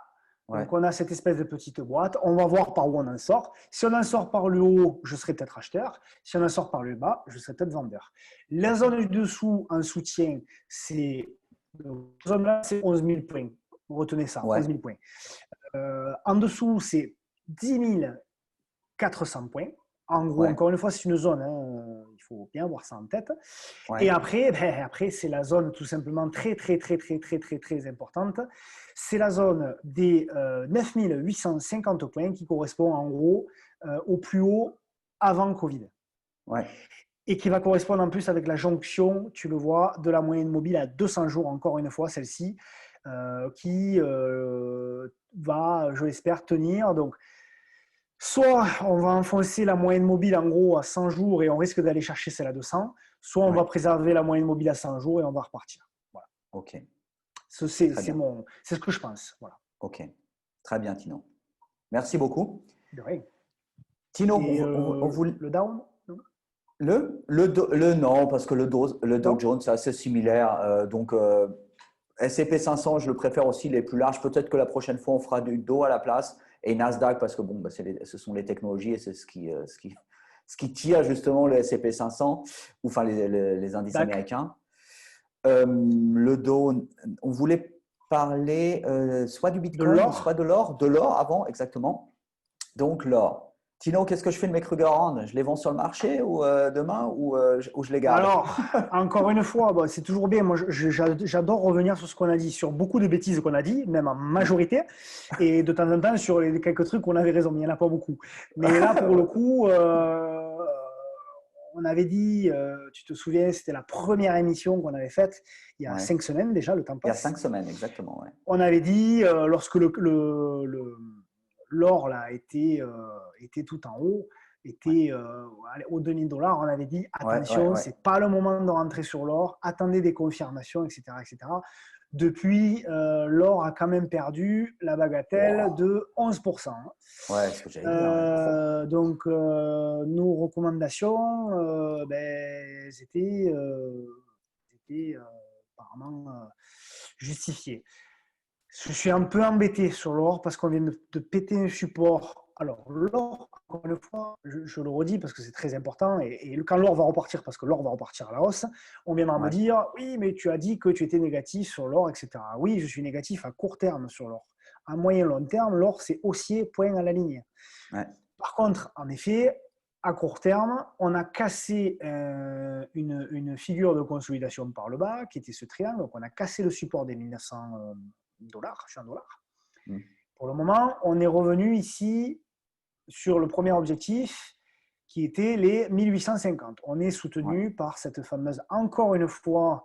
ouais, Donc on a cette espèce de petite boîte. On va voir par où on en sort. Si on en sort par le haut, je serai peut-être acheteur. Si on en sort par le bas, je serai peut-être vendeur. La ok, zone du dessous en soutien, c'est zone là, c'est 11 000 points. Retenez ça, ouais, 11 000 points. En dessous, c'est 10 400 points. En gros, ouais, encore une fois, c'est une zone. Hein, il faut bien avoir ça en tête. Et ouais, après, c'est la zone tout simplement très, très, très, très, très, très, très importante. C'est la zone des 9 850 points qui correspond en gros au plus haut avant Covid. ouais, Et qui va correspondre en plus avec la jonction, tu le vois, de la moyenne mobile à 200 jours, encore une fois, celle-ci, qui va, je l'espère, tenir. Donc, soit on va enfoncer la moyenne mobile en gros à 100 jours et on risque d'aller chercher celle à 200, soit on ouais, va préserver la moyenne mobile à 100 jours et on va repartir. Voilà. ok, C'est très bien, ce que je pense. Voilà. ok, très bien, Tino. Merci beaucoup. De rien. Tino, Et on voulait, le down non. non, parce que le Dow Non. Jones, c'est assez similaire. Donc, S&P 500, je le préfère aussi, les plus larges. Peut-être que la prochaine fois, on fera du Dow à la place. Et Nasdaq, parce que bon, ce sont les technologies et c'est ce qui tire justement le S&P 500, ou enfin les indices Tac. américains. Le Dow, on voulait parler soit du De Bitcoin, soit l'or. de l'or. De l'or avant, exactement. Donc, l'or. Tino, qu'est-ce que je fais de mes Krugerrand? Je les vends sur le marché ou demain ou je les garde? Alors, encore une fois, bon, c'est toujours bien. Moi, j'adore revenir sur ce qu'on a dit, sur beaucoup de bêtises qu'on a dit, même en Ouais. majorité, et de temps en temps sur les quelques trucs où on avait raison, mais il n'y en a pas beaucoup. Mais là, pour le coup, on avait dit, tu te souviens, c'était la première émission qu'on avait faite il y a Ouais. 5 semaines déjà, le temps Il y a passe. 5 semaines, exactement. Ouais. On avait dit, lorsque l'or là, était tout en haut, Ouais. était aux 2000 $, on avait dit, Ouais, ouais, attention, ouais. c'est pas le moment de rentrer sur l'or, attendez des confirmations, etc. etc. Depuis, l'or a quand même perdu la bagatelle Wow. de 11%. Ouais, ce que j'allais dire. Ouais. Donc, nos recommandations, étaient apparemment justifiées. Je suis un peu embêté sur l'or parce qu'on vient de péter un support. Alors, l'or, encore une fois, je le redis parce que c'est très important. Et quand l'or va repartir, parce que l'or va repartir à la hausse, on viendra me Ouais. dire oui, mais tu as dit que tu étais négatif sur l'or, etc. Oui, je suis négatif à court terme sur l'or. À moyen long terme, l'or, c'est haussier, point à la ligne. Ouais. Par contre, en effet, à court terme, on a cassé une figure de consolidation par le bas, qui était ce triangle. Donc, on a cassé le support des 1900 dollars, je suis en dollars. Mm. Pour le moment, on est revenu ici sur le premier objectif, qui était les 1850. On est Ouais. soutenu par cette fameuse, encore une fois,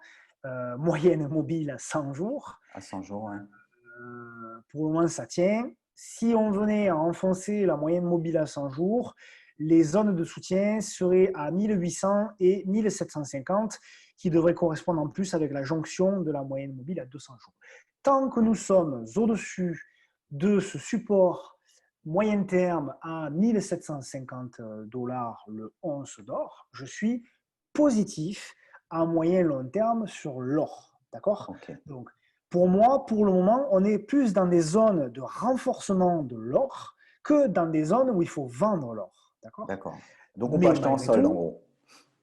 moyenne mobile à 100 jours. À 100 jours, ouais. Pour le moment, ça tient. Si on venait à enfoncer la moyenne mobile à 100 jours, les zones de soutien seraient à 1800 et 1750, qui devraient correspondre en plus avec la jonction de la moyenne mobile à 200 jours. Tant que nous sommes au-dessus de ce support moyen terme à 1750 dollars le once d'or, je suis positif à moyen long terme sur l'or. D'accord? Ok. Donc, pour moi, pour le moment, on est plus dans des zones de renforcement de l'or que dans des zones où il faut vendre l'or. D'accord? D'accord. Donc, on peut Mais acheter en malgré solde, en tout, gros, pour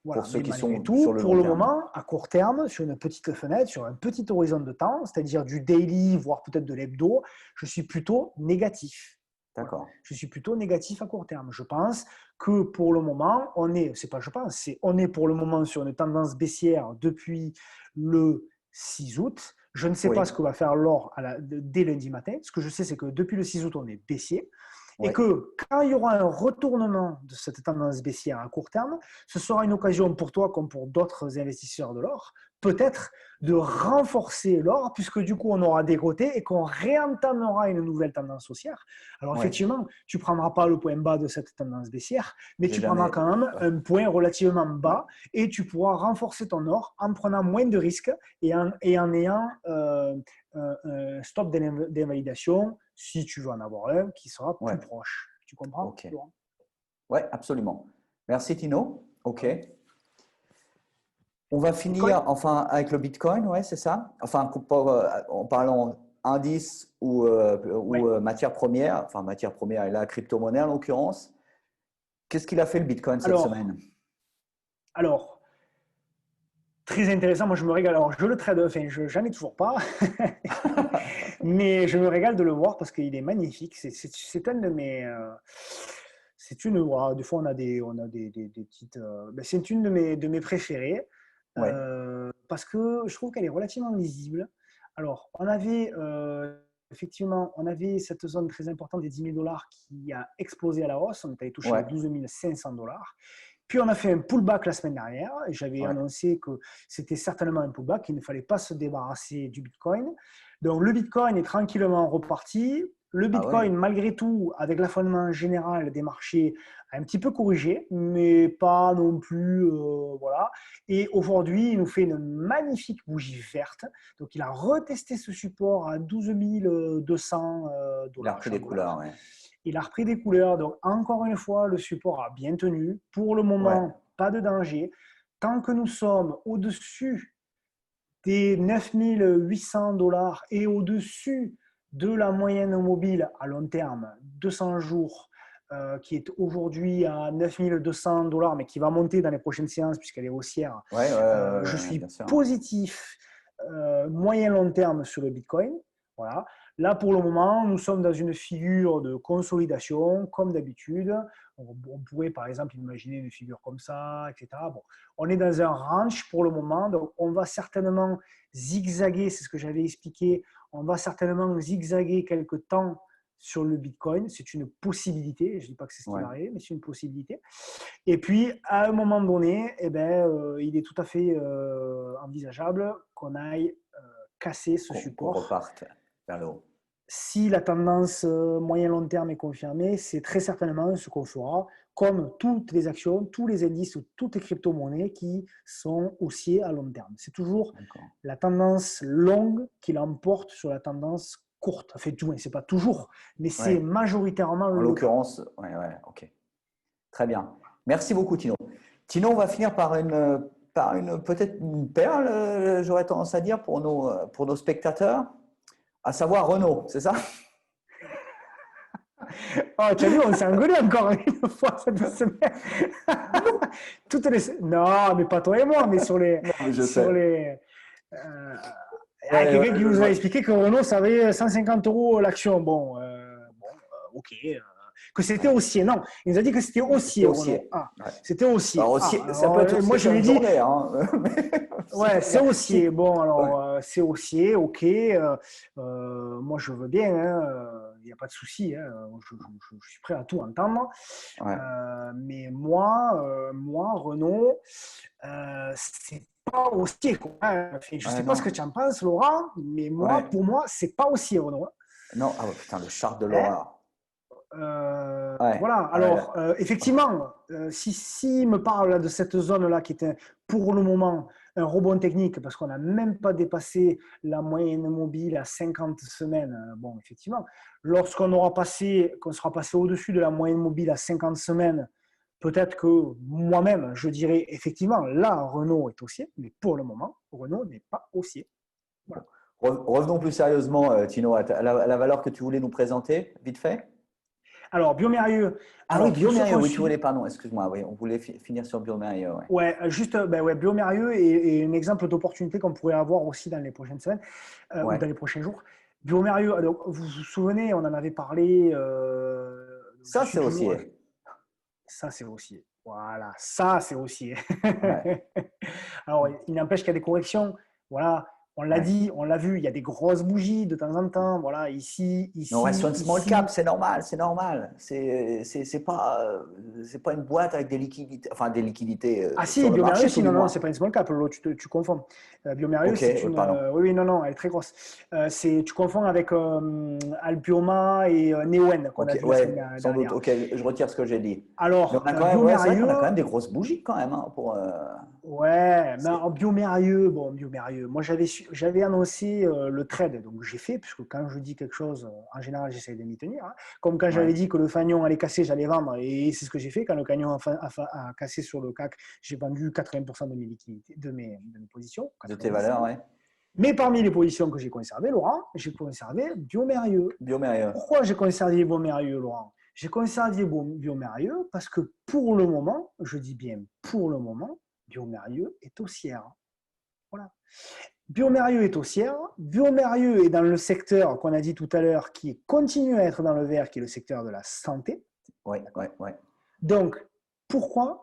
voilà, ceux mais qui malgré sont sur tout, le pour long le terme. moment, à court terme, sur une petite fenêtre, sur un petit horizon de temps, c'est-à-dire du daily, voire peut-être de l'hebdo, je suis plutôt négatif. Voilà. D'accord. Je suis plutôt négatif à court terme. Je pense que pour le moment, c'est pas je pense, on est pour le moment sur une tendance baissière depuis le 6 août. Je ne sais pas Oui, ce que va faire l'or dès lundi matin. Ce que je sais, c'est que depuis le 6 août, on est baissier. Et oui, que quand il y aura un retournement de cette tendance baissière à court terme, ce sera une occasion pour toi, comme pour d'autres investisseurs de l'or, peut-être de renforcer l'or, puisque du coup, on aura décoté et qu'on réentamera une nouvelle tendance haussière. Alors, oui. effectivement, tu ne prendras pas le point bas de cette tendance baissière, mais J'ai tu prendras jamais. quand même Ouais, un point relativement ouais. bas et tu pourras renforcer ton or en prenant moins de risques et en ayant un stop d'invalidation, si tu veux en avoir un, qui sera plus Ouais. proche. Tu comprends, Ok. Laurent? Ouais, absolument. Merci Tino. Ok. On va Bitcoin? finir enfin avec le Bitcoin, ouais, c'est ça. Enfin, en parlant indice ou Ouais. matière première, enfin matière première et la crypto-monnaie en l'occurrence. Qu'est-ce qu'il a fait le Bitcoin cette Alors, semaine? alors, très intéressant. Moi, je me régale. Alors, je le trade, enfin, j'en ai toujours pas, mais je me régale de le voir parce qu'il est magnifique. C'est un de mes. C'est une. Voilà, des fois, on a des petites. C'est une de mes préférées Ouais, parce que je trouve qu'elle est relativement lisible. Alors, effectivement, on avait cette zone très importante des 10 000 dollars qui a explosé à la hausse. On est allé toucher les ouais, 12 500 dollars. Puis on a fait un pullback la semaine dernière. J'avais ouais. annoncé que c'était certainement un pullback, qu'il ne fallait pas se débarrasser du Bitcoin. Donc le Bitcoin est tranquillement reparti. Le Ah ouais, Bitcoin, malgré tout, avec l'affondement général des marchés, a un petit peu corrigé, mais pas non plus. Voilà. Et aujourd'hui, il nous fait une magnifique bougie verte. Donc il a retesté ce support à 12 200 il a dollars, repris des couleurs, dollars. ouais. Il a repris des couleurs. Donc, encore une fois, le support a bien tenu. Pour le Ouais, moment, pas de danger. Tant que nous sommes au-dessus des 9 800 dollars et au-dessus de la moyenne mobile à long terme, 200 jours, qui est aujourd'hui à 9 200 dollars, mais qui va monter dans les prochaines séances puisqu'elle est haussière, ouais, ouais, ouais, je ouais, suis bien sûr. positif moyen-long terme sur le Bitcoin. Voilà. Là, pour le moment, nous sommes dans une figure de consolidation, comme d'habitude. On pourrait, par exemple, imaginer une figure comme ça, etc. Bon, on est dans un range pour le moment, donc on va certainement zigzaguer, c'est ce que j'avais expliqué, on va certainement zigzaguer quelques temps sur le Bitcoin. C'est une possibilité, je ne dis pas que c'est ce qui Ouais, va arriver, mais c'est une possibilité. Et puis, à un moment donné, il est tout à fait envisageable qu'on aille casser ce qu'on support. reparte vers le haut. Si la tendance moyen-long terme est confirmée, c'est très certainement ce qu'on fera, comme toutes les actions, tous les indices ou toutes les crypto-monnaies qui sont haussiers à long terme. C'est toujours D'accord. la tendance longue qui l'emporte sur la tendance courte. Enfin, du moins, c'est pas toujours, mais c'est Ouais, majoritairement en le cas. l'occurrence, ouais, ouais, ok. Très bien. Merci beaucoup, Tino. Tino, on va finir par une peut-être une perle, j'aurais tendance à dire, pour nos spectateurs, à savoir Renault, c'est ça? Oh, tu as vu, on s'est engueulé encore une fois cette semaine. Non, mais pas toi et moi, mais sur les. Non, mais je Sur sais. les il y a Ouais, ouais, quelqu'un qui je nous a vois. expliqué que Renault, ça avait 150 euros l'action. Bon, ok. Que c'était haussier. Non, il nous a dit que c'était C'était haussier, Renault. haussier. Ah, Ouais. c'était haussier. Alors, Ah, ça peut alors, être moi, haussier je sur lui ai une dit, journée, hein, mais si ouais, tu c'est regardes. haussier. Bon, Ouais, alors, c'est haussier, ok. Moi, je veux bien, il n'y a pas de souci. Je suis prêt à tout entendre. ouais, Mais moi, Renault, c'est pas haussier, quoi. Enfin, je ne ouais, sais pas ce que non. tu en penses, Laurent, mais Ouais. pour moi, c'est pas haussier, Renault. Non, ah ouais, putain, le char de Hein. l'horreur. Ouais, Voilà, ouais, alors effectivement, si me parle de cette zone-là qui était pour le moment un rebond technique, parce qu'on n'a même pas dépassé la moyenne mobile à 50 semaines, bon, effectivement, qu'on sera passé au-dessus de la moyenne mobile à 50 semaines, peut-être que moi-même, je dirais effectivement, là, Renault est haussier, mais pour le moment, Renault n'est pas haussier. bon. Voilà. Revenons plus sérieusement, Tino, à la valeur que tu voulais nous présenter, vite fait. Alors, Biomérieux, Ah oui, alors tous ceux Biomérieux, qu'on oui, tu voulais, suit. pardon, excuse-moi, oui, on voulait finir sur Biomérieux, ouais. Ouais, juste ben ouais, Biomérieux est un exemple d'opportunité qu'on pourrait avoir aussi dans les prochaines semaines ou Ouais, dans les prochains jours. Biomérieux, alors, vous vous souvenez, on en avait parlé, je Ça, suis c'est toujours. haussier. Ça, c'est haussier. Voilà, ça, c'est haussier. Ouais, Alors, il n'empêche qu'il y a des corrections. Voilà, on l'a ouais. dit, on l'a vu, il y a des grosses bougies de temps en temps. Voilà, ici, Mais on reste sur ici, une small cap, ici. c'est normal, c'est normal. C'est pas une boîte avec des liquidités, enfin des liquidités Ah sur si, le Biomérieux, marché si, tous les non, non, c'est mois. pas une small cap, Lolo, tu confonds. Biomérieux, Ok, c'est une. pardon. Oui, oui, non, non, elle est très grosse. Tu confonds avec Albioma et Neoen qu'on a Ok, vu la semaine ouais, sans doute. dernière. Ok, je retire ce que j'ai dit. Mais on Alors, a quand même, ouais, c'est vrai qu'on a quand Biomérieux, même des grosses bougies quand même hein, pour. ouais, mais C'est- en biomérieux, bon, biomérieux. Moi, j'avais annoncé le trade, donc j'ai fait, puisque quand je dis quelque chose, en général, j'essaie de m'y tenir, hein. Comme quand j'avais ouais, dit que le fanion allait casser, j'allais vendre, et c'est ce que j'ai fait. Quand le canyon a cassé sur le CAC, j'ai vendu 80% de mes liquidités, de mes positions, de tes 90. valeurs, ouais. Mais parmi les positions que j'ai conservées, Laurent, j'ai conservé biomérieux. Biomérieux. Pourquoi j'ai conservé biomérieux, Laurent? J'ai conservé biomérieux parce que pour le moment, je dis bien pour le moment, biomérieux est haussière. Voilà. Biomérieux est haussière. Biomérieux est dans le secteur qu'on a dit tout à l'heure qui continue à être dans le vert, qui est le secteur de la santé. Ouais, D'accord. ouais, ouais. Donc, pourquoi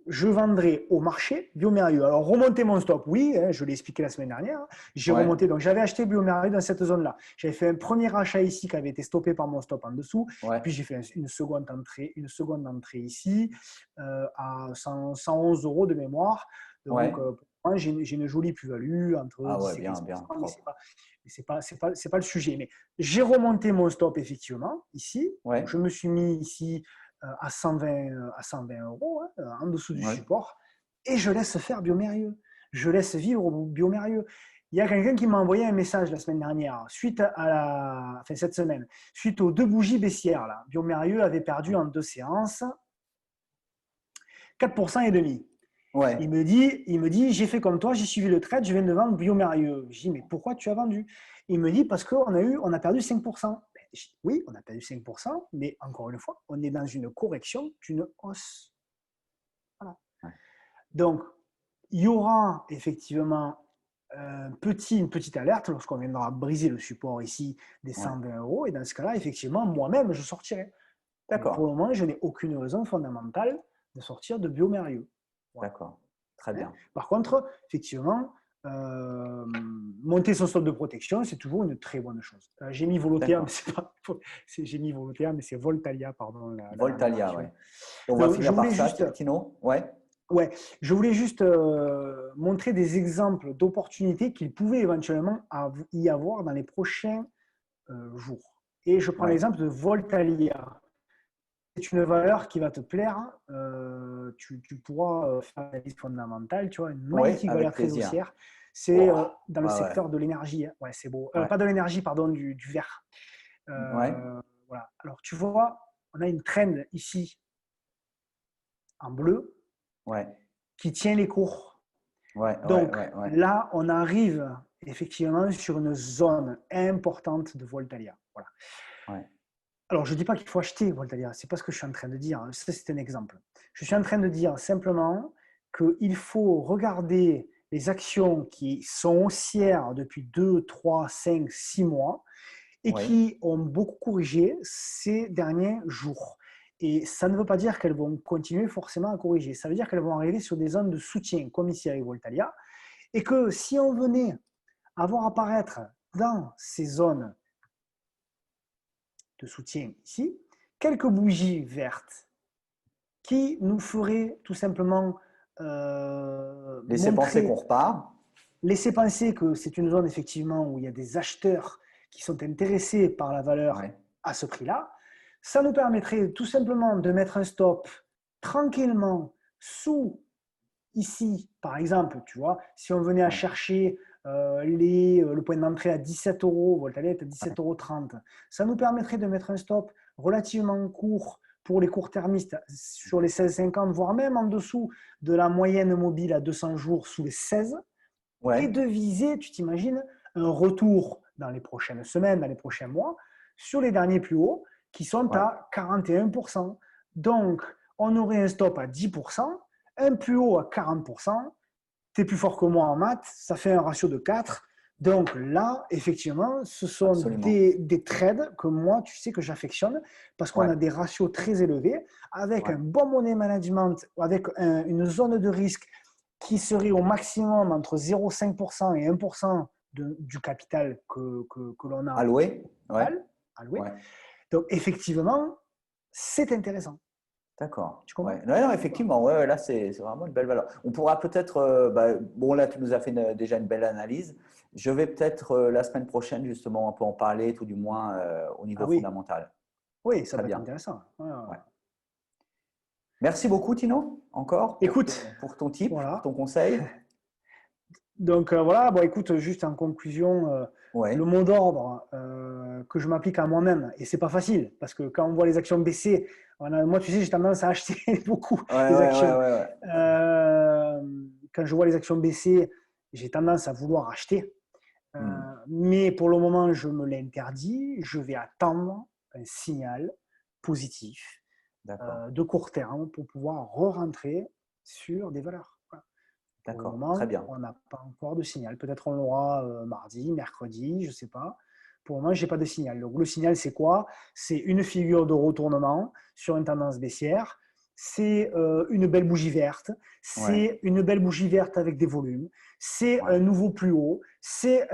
je vendrai au marché biomérieux? Alors, remonter mon stop, oui, hein, je l'ai expliqué la semaine dernière. J'ai Ouais, remonté, donc j'avais acheté biomérieux dans cette zone-là. J'avais fait un premier achat ici qui avait été stoppé par mon stop en dessous. ouais, Puis j'ai fait une seconde entrée ici à 111 euros de mémoire. Donc, ouais. pour moi, j'ai une jolie plus-value entre Ah ouais, 10 et bien, bien, 15%, mais ce n'est propre. pas, c'est pas le sujet. Mais j'ai remonté mon stop effectivement ici. Donc, Ouais, je me suis mis ici à 120 euros, hein, en dessous du ouais, support, et je laisse faire biomérieux. Je laisse vivre biomérieux. Il y a quelqu'un qui m'a envoyé un message la semaine dernière, enfin cette semaine, suite aux deux bougies baissières. Là. Biomérieux avait perdu en deux séances 4% et demi. ouais. Il me dit, j'ai fait comme toi, j'ai suivi le trade, je viens de vendre biomérieux. Je dis, mais pourquoi tu as vendu? Il me dit, parce on a perdu 5%. Oui, on a perdu 5%, mais encore une fois, on est dans une correction d'une hausse. Voilà. Ouais. Donc, il y aura effectivement une petite alerte lorsqu'on viendra briser le support ici des Ouais. 120 euros. Et dans ce cas-là, effectivement, moi-même, je sortirai. Mais pour D'accord, le moment, je n'ai aucune raison fondamentale de sortir de biomérieux. Voilà. d'accord. Très Hein. bien. Par contre, effectivement, monter son stock de protection, c'est toujours une très bonne chose. J'ai mis Volotea, mais D'accord. c'est pas. J'ai mis Volotea, mais c'est Voltalia, pardon, la Voltalia, rémunération. ouais. Et on va Donc, je finir par voulais ça, juste, Tino? Ouais. ouais, je voulais juste montrer des exemples d'opportunités qu'il pouvait éventuellement y avoir dans les prochains jours. Et je prends Ouais. l'exemple de Voltalia. C'est une valeur qui va te plaire. Tu pourras faire la liste fondamentale. Tu vois, une Ouais, magnifique avec valeur très plaisir. haussière. C'est Wow. dans le Ouais, ouais. secteur de l'énergie. Hein. Ouais, c'est beau. Ouais. Pas de l'énergie, pardon, du vert. Ouais. Voilà. Alors, tu vois, on a une trend ici en bleu Ouais. qui tient les cours. Ouais. Ouais. Donc, Ouais. Ouais. là, on arrive effectivement sur une zone importante de Voltalia. Voilà. Ouais. Alors, je ne dis pas qu'il faut acheter Voltalia, ce n'est pas ce que je suis en train de dire. Ça, c'est un exemple. Je suis en train de dire simplement qu'il faut regarder les actions qui sont haussières depuis 2, 3, 5, 6 mois et Ouais. qui ont beaucoup corrigé ces derniers jours. Et ça ne veut pas dire qu'elles vont continuer forcément à corriger. Ça veut dire qu'elles vont arriver sur des zones de soutien, comme ici avec Voltalia, et que si on venait à voir apparaître dans ces zones de soutien ici, quelques bougies vertes qui nous feraient tout simplement Laissez penser qu'on montrer, repart. laisser penser que c'est une zone effectivement où il y a des acheteurs qui sont intéressés par la valeur Ouais. à ce prix-là. Ça nous permettrait tout simplement de mettre un stop tranquillement sous ici, par exemple, tu vois, si on venait à Ouais. chercher le point d'entrée à 17 euros, Voltalia est à Ouais. 17,30 euros, ça nous permettrait de mettre un stop relativement court pour les court-termistes sur les 16,50, voire même en dessous de la moyenne mobile à 200 jours sous les 16, et Ouais. de viser, tu t'imagines, un retour dans les prochaines semaines, dans les prochains mois, sur les derniers plus hauts qui sont Ouais. à 41%. Donc, on aurait un stop à 10%, un plus haut à 40%. Tu es plus fort que moi en maths, ça fait un ratio de 4. Donc là, effectivement, ce sont Absolument. des trades que moi, tu sais que j'affectionne parce qu'on Ouais, a des ratios très élevés avec ouais. un bon money management, avec une zone de risque qui serait au maximum entre 0,5% et 1% du capital que l'on a Alloué? Ouais, total, alloué. ouais. Donc effectivement, c'est intéressant. D'accord. Tu Ouais. comprends? Non, non, Voilà. effectivement, ouais, ouais, là, c'est vraiment une belle valeur. On pourra peut-être, bon, là, tu nous as fait déjà une belle analyse. Je vais peut-être la semaine prochaine, justement, un peu en parler, tout du moins au niveau Ah oui, fondamental. oui, ça Très peut être bien. intéressant. Ouais, ouais. Ouais. Merci beaucoup, Tino, encore Écoute, pour ton tip, pour voilà. ton conseil. Donc voilà, bon, écoute, juste en conclusion, le Ouais, mot d'ordre que je m'applique à moi-même, et c'est pas facile, parce que quand on voit les actions baisser, moi tu sais, j'ai tendance à acheter beaucoup ouais, les ouais, ouais, actions. ouais, ouais. Euh, Quand je vois les actions baisser, j'ai tendance à vouloir acheter. Euh, Hmm, mais pour le moment, je me l'interdis, je vais attendre un signal positif d'accord, de court terme pour pouvoir re-rentrer sur des valeurs. Voilà. Pour le d'accord, très moment, bien. on n'a pas encore de signal. Peut-être on l'aura mardi, mercredi, je ne sais pas. Pour le moment, je n'ai pas de signal. Donc, le signal, c'est quoi? C'est une figure de retournement sur une tendance baissière. C'est une belle bougie verte. Ouais, C'est une belle bougie verte avec des volumes. C'est ouais. un nouveau plus haut. C'est,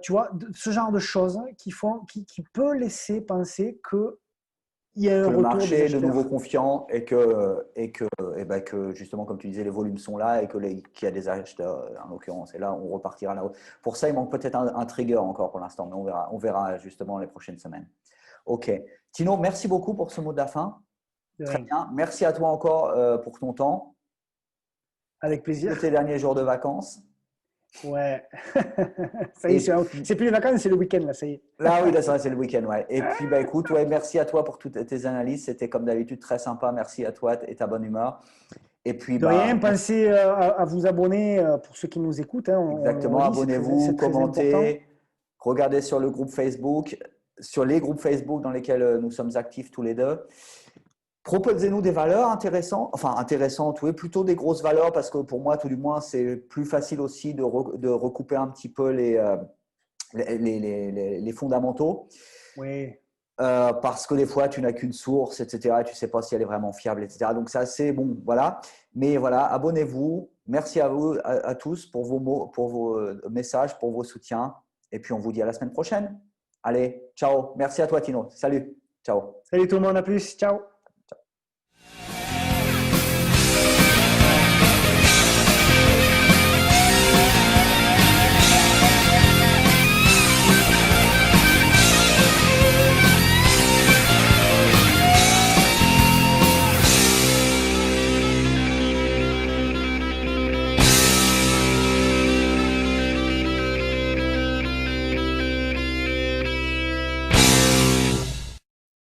tu vois, ce genre de choses qui peut laisser penser qu'il y a un Que le retour des marché est de nouveau acheteurs. confiant et ben que justement, comme tu disais, les volumes sont là et qu'il y a des acheteurs en l'occurrence. Et là, on repartira là-haut. Pour ça, il manque peut-être un trigger encore pour l'instant, mais on verra justement les prochaines semaines. OK. Tino, merci beaucoup pour ce mot de la fin. De Très rien. bien. Merci à toi encore pour ton temps. Avec Profite de plaisir. tes derniers jours de vacances. Ouais. Ça y est, Et puis, c'est plus les vacances, c'est le week-end, là, ça y est. là, oui, là, c'est le week-end, ouais. Et puis, bah, écoute, ouais, merci à toi pour toutes tes analyses. C'était comme d'habitude très sympa. Merci à toi et ta bonne humeur. Et puis, De rien, bah, pensez à vous abonner pour ceux qui nous écoutent. Hein, on le exactement, redit, abonnez-vous, c'est très important. commentez, regardez sur le groupe Facebook, sur les groupes Facebook dans lesquels nous sommes actifs tous les deux. Proposez-nous des valeurs intéressantes, oui, plutôt des grosses valeurs parce que pour moi, tout du moins, c'est plus facile aussi de recouper un petit peu les fondamentaux. Oui, Parce que des fois, tu n'as qu'une source, etc. Tu ne sais pas si elle est vraiment fiable, etc. Donc, c'est assez bon, voilà. Mais voilà, abonnez-vous. Merci à vous, à tous, pour vos mots, pour vos messages, pour vos soutiens. Et puis, on vous dit à la semaine prochaine. Allez, ciao. Merci à toi, Tino. Salut. Ciao. salut tout le monde, à plus, ciao.